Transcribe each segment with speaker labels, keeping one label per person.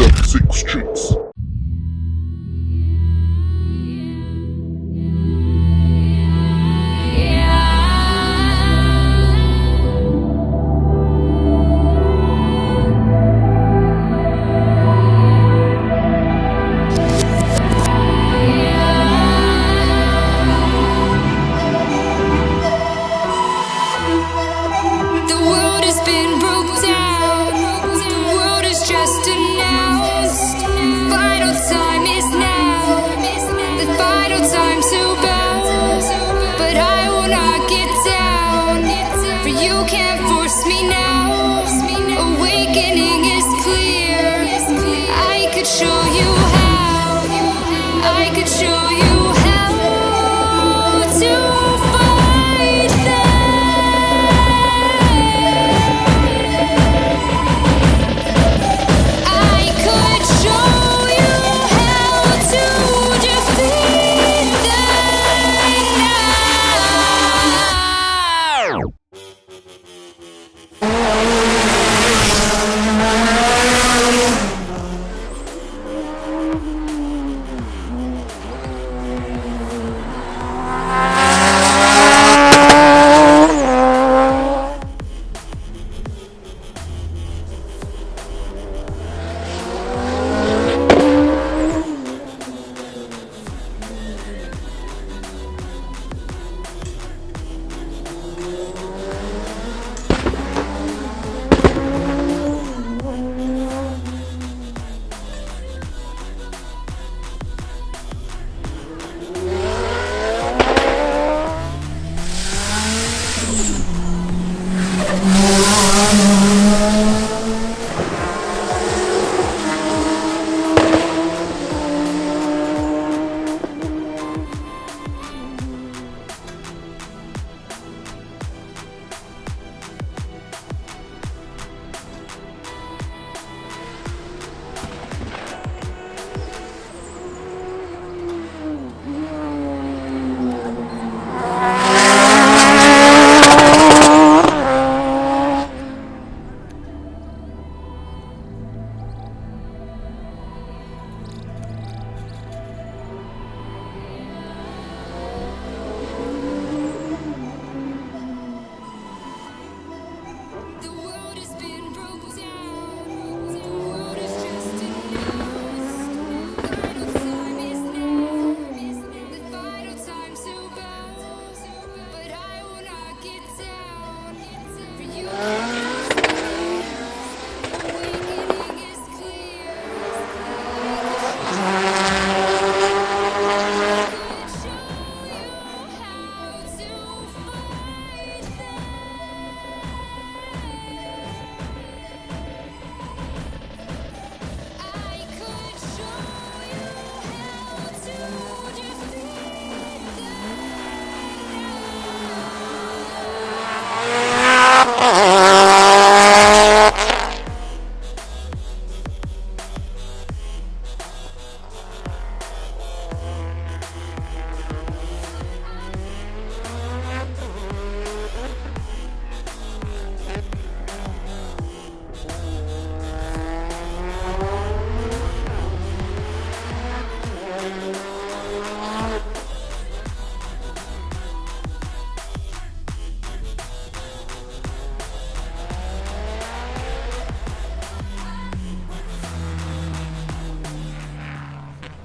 Speaker 1: JRDC streets.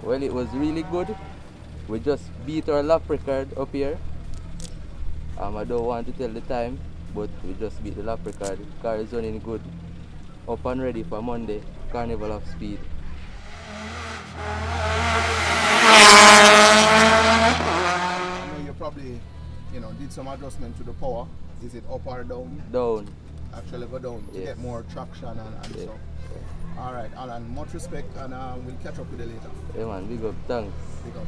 Speaker 2: Well, it was really good. We just beat our lap record up here. I don't want to tell the time, but we just beat the lap record. The car is running good. Up and ready for Monday, Carnival of Speed.
Speaker 3: You probably, did some adjustment to the power. Is it up or down?
Speaker 2: Down.
Speaker 3: Actually go down to get more traction and
Speaker 2: yeah.
Speaker 3: so. Alright, Alan, much respect, and we'll catch up with you later.
Speaker 2: Yeah man, big up, thanks.
Speaker 3: Big up.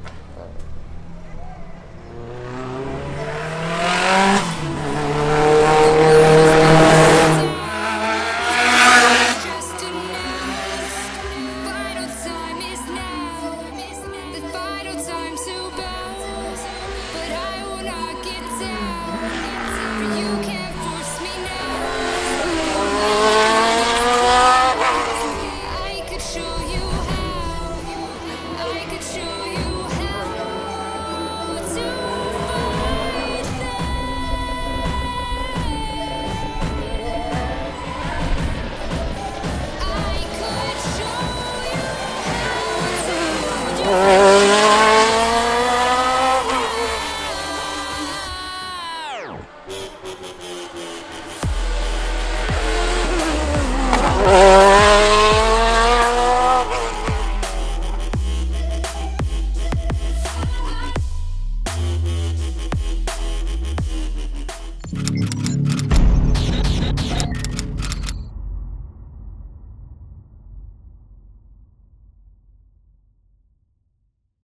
Speaker 4: Show